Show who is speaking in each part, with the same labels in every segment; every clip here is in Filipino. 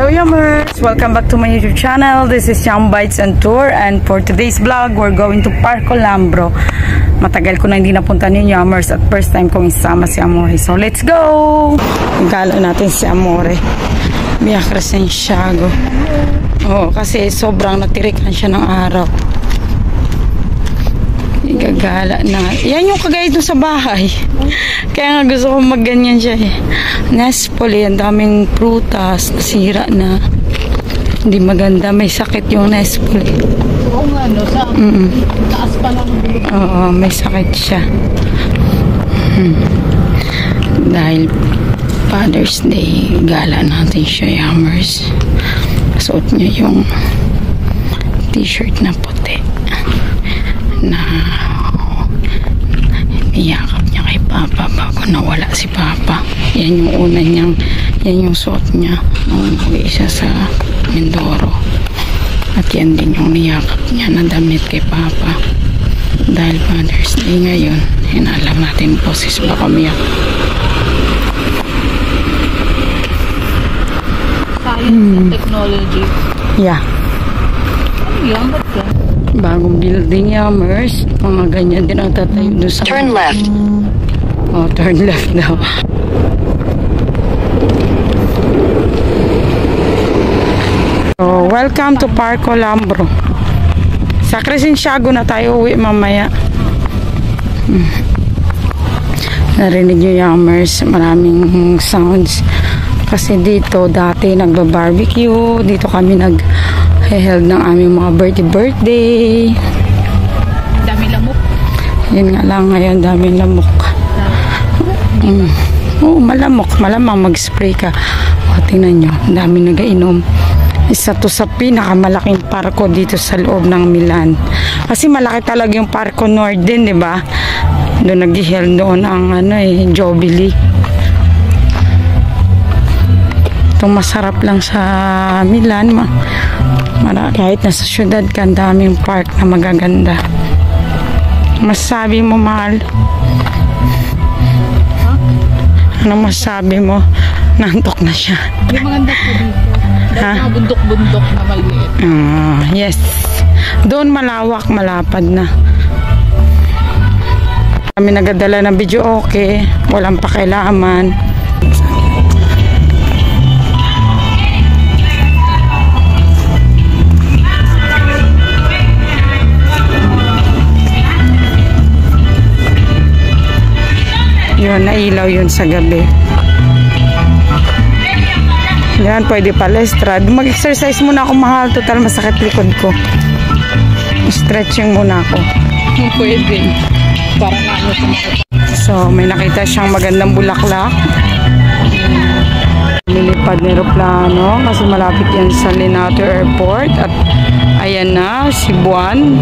Speaker 1: Hello Yummers! Welcome back to my YouTube channel. This is Yum Bites and Tour, and for today's vlog, we're going to Parco Lambro. Matagal ko na hindi napunta ni Yummers at first time kong isama si Amore. So let's go! Gala natin si Amore. Via Crescenciago. Oh, kasi sobrang natirikan siya ng araw. Igagala na. Yan yung kagaya doon sa bahay. Kaya nga gusto ko magganyan siya eh. Nespoli, ang daming prutas, nasira na. Hindi maganda, may sakit yung Nespoli.
Speaker 2: Oo nga, no? Sa taas pa lang.
Speaker 1: Oo, may sakit siya. Dahil Father's Day, gala natin siya, Yummers. Suot niya yung t-shirt na puti. Na niyakap niya kay Papa bago nawala si Papa. Yan yung una niyang, yan yung suot niya nung uwi siya sa Mindoro. At yan din yung niyakap niya na damit kay Papa. Dahil Father's Day ngayon, hinalam natin boses baka umiyak.
Speaker 2: Science and technology.
Speaker 1: Yeah.
Speaker 2: Ano yan? Ba't yan?
Speaker 1: Bagong building, Yummers. Mga ganyan din ang tatayo doon sa...
Speaker 3: Turn left.
Speaker 1: Oh, turn left daw. So, welcome to Parco Lambro. Sa Crescenciago na tayo uwi mamaya. Narinig nyo, Yummers, maraming sounds. Kasi dito, dati nagba-barbecue. Dito kami nag-held ng aming mga birthday.
Speaker 2: Dami lamok.
Speaker 1: Yun nga lang ngayon, daming lamok. Oo, malamok. Malamang mag-spray ka. O, tingnan nyo, daming nagainom. Isa to sa pinakamalaking parko dito sa loob ng Milan. Kasi malaki talaga yung Parco Norden, di ba? Doon nag-held doon ang Jubilee. Itong masarap lang sa Milan. Kahit nasa syudad ka, ang daming park na magaganda. Masabi mo, mahal? Ano masabi mo? Nantok na siya.
Speaker 2: Yung maganda po dito.
Speaker 1: Ha?
Speaker 2: Mga bundok-bundok na maliit.
Speaker 1: Yes. Doon malawak, malapad na. Kami nagadala ng video okay. Walang pakialaman. Yun, nailaw yun sa gabi. Yan, pwede palestra. Mag-exercise muna ako, mahal. Total, masakit likod ko. Stretching muna ako.
Speaker 2: Pwede. Para na ano sa mga.
Speaker 1: So, may nakita siyang magandang bulaklak. Nilipad na aeroplano kasi malapit yan sa Linate Airport. At ayan na, Cebuan.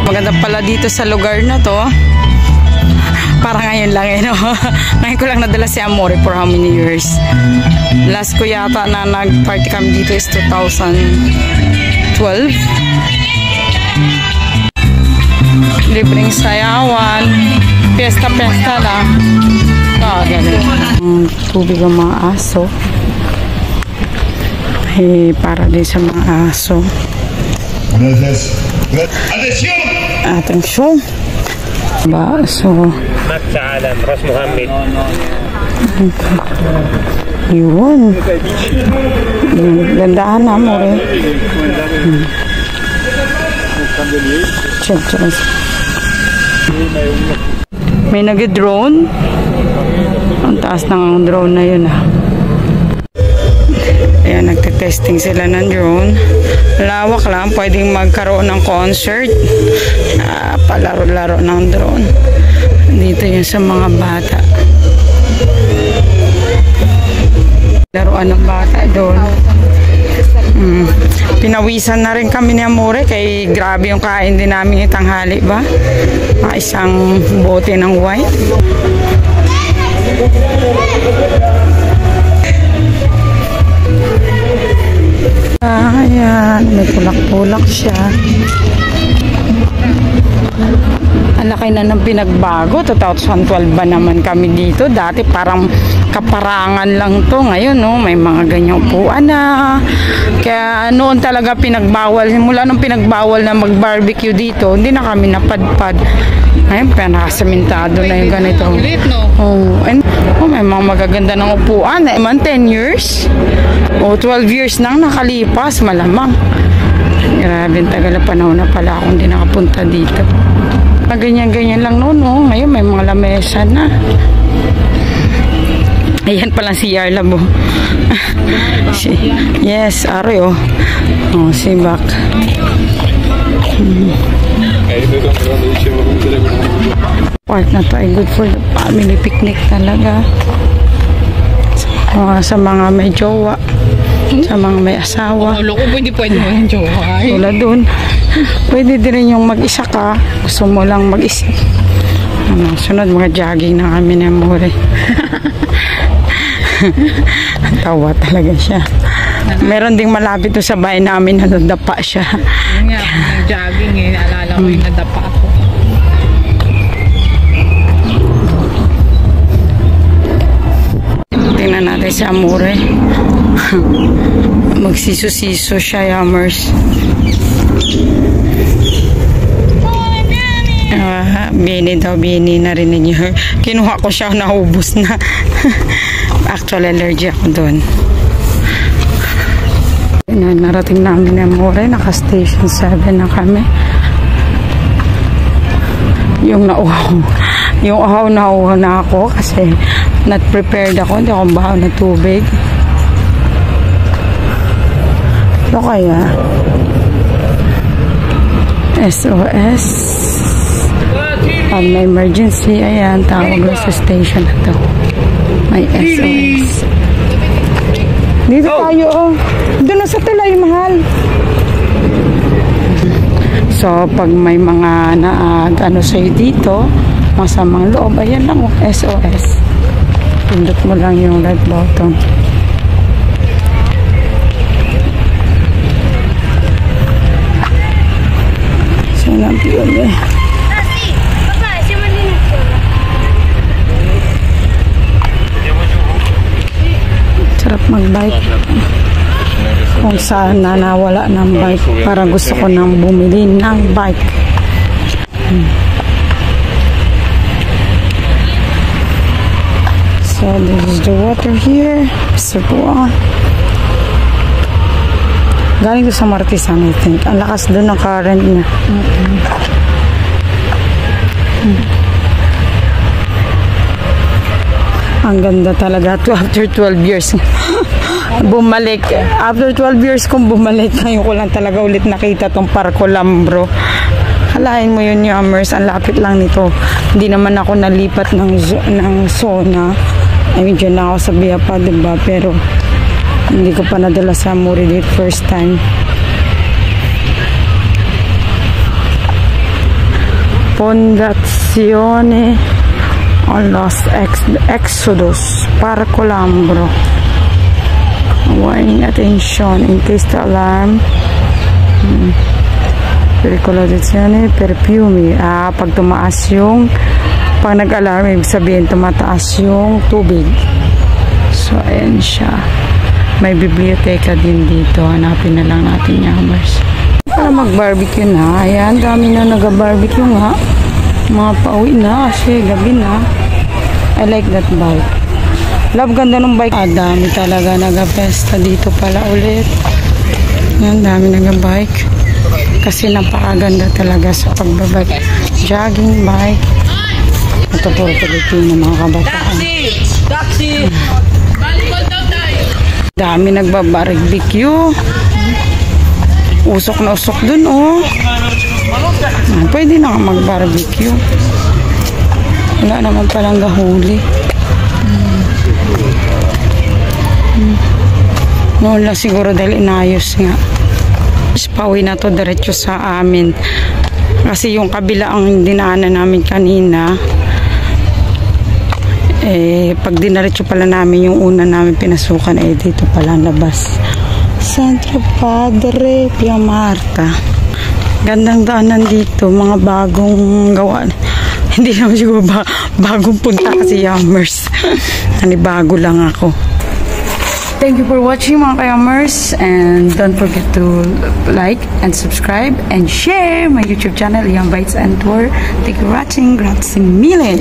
Speaker 1: Maganda pala dito sa lugar na to. Para ngayon lang no? Ngayon ko lang nadala si Amore for how many years. Last ko yata na nag-party kami dito is 2012. Libreng sayawan. Pesta-pesta lang. Ganun. Tubig ang mga aso. Para din sa mga aso. Atensyon! Baso.
Speaker 4: Alam, Ras Muhammad.
Speaker 1: Yun. Gandahan na mo rin. May nag-drone. Ang taas ng drone na yun Ayan, nagte-testing sila ng drone. Lawak lang, pwedeng magkaroon ng concert. Palaro-laro ng drone. Dito yun sa mga bata. Laruan ng bata doon. Pinawisan na rin kami ni Amore kay grabe yung kain din namin yung tanghali ba? Isang bote ng wine. Ayan, may pulak-pulak siya. Ang laki na ng pinagbago. 2012 ba naman kami dito? Dati parang kaparangan lang to. Ngayon, no, may mga ganyang upuan na. Kaya noon talaga pinagbawal. Mula nung pinagbawal na mag-barbecue dito, hindi na kami napadpad. Ngayon, kaya nakasamentado na yung ganito. And, may mga magaganda ng upuan. 10 years? O 12 years nang nakalipas, malamang. Grabe, tagal na panahon na pala akong hindi nakapunta dito. Ganyan-ganyan lang noon, no? Ngayon may mga lamesa na. Ayan palang si Yarlabo. Yes, Aroy, oh. Oh, si Bak. Park na to ay good for the family picnic talaga. Sa mga may jowa. Sa mga may asawa.
Speaker 2: Loko po, hindi pwede mo yung jowa.
Speaker 1: Tulad dun. Pwede din rin yung mag-isa ka. Gusto mo lang mag-isa. Sunod mga jogging na kami na More. Tawa talaga siya. Meron ding malapit to sa bahay namin na nadapa siya.
Speaker 2: Yun nga, jogging eh. Naalala ko yung nadapa ako.
Speaker 1: Tingnan natin si Amore. Magsiso-siso siya, Yammers. Bini daw, Bini. Narinig niyo. Kinuha ko siya, naubos na. Actual allergy ako doon. Narating namin ni Amore. Naka-station 7 na kami. Yung nauhaw. Yung uhaw na ako kasi not prepared ako. Hindi ako bahaw na tubig. Ito kaya SOS pag may emergency, ayan, tawag lang sa station na to. May SOS dito tayo, oh. Doon na sa tulay, mahal. So pag may mga ano sa'yo dito, masamang loob, ayan lang, oh, SOS. Pindot mo lang yung red button. Sarap mag-bike. Kung saan nawala ng bike, parang gusto ko nang bumili ng bike. So this is the water here. Cebuan. Galing ko sa Martisan, I think. Ang lakas doon ng current niya. Ang ganda talaga. After 12 years. Bumalik. After 12 years kung bumalik, ngayon ko lang talaga ulit nakita tong Parco Lambro. Halain mo yun, Yammers. Ang lapit lang nito. Hindi naman ako nalipat ng zona. I mean, dyan na ako sa Biapa, diba? Pero hindi ko pa nadala sa Amore date first time. Fondazione Los Exodus Parco Lambro. Warning, attention in case the alarm. Pericolazione perfume. Pag tumaas yung pag nag-alarm, ibig sabihin tumataas yung tubig. So ayan siya. May biblioteka din dito. Hanapin na lang natin, Yammers. Para mag-barbecue na. Ayan, dami na nag-barbecue nga. Mga pauwi na kasi gabi na. I like that bike. Love, ganda ng bike. Dami talaga nag-pesta dito pala ulit. Ayan, dami nag-bike. Kasi napakaganda talaga sa pagbabike. Jogging bike. Ito po Pilipino mga kabataan. Taxi! Dami nagbabarbecue. Usok na usok dun, oh. Pwede na mag-barbecue. Wala naman palang gahuli. Noon lang siguro dahil inayos nga. Pauwi na to diretso sa amin. Kasi yung kabila ang dinaanan namin kanina. Pag dinaretso pala namin yung una namin pinasukan, dito pala labas. Centro Padre Pia Marta. Gandang daanan dito, mga bagong gawa. Hindi naman siguro bagong punta kasi Yummers. Bago lang ako. Thank you for watching mga ka-Yummers, and don't forget to like and subscribe and share my YouTube channel, Yum Bites and Tour. Thank you for watching. Grazie mille.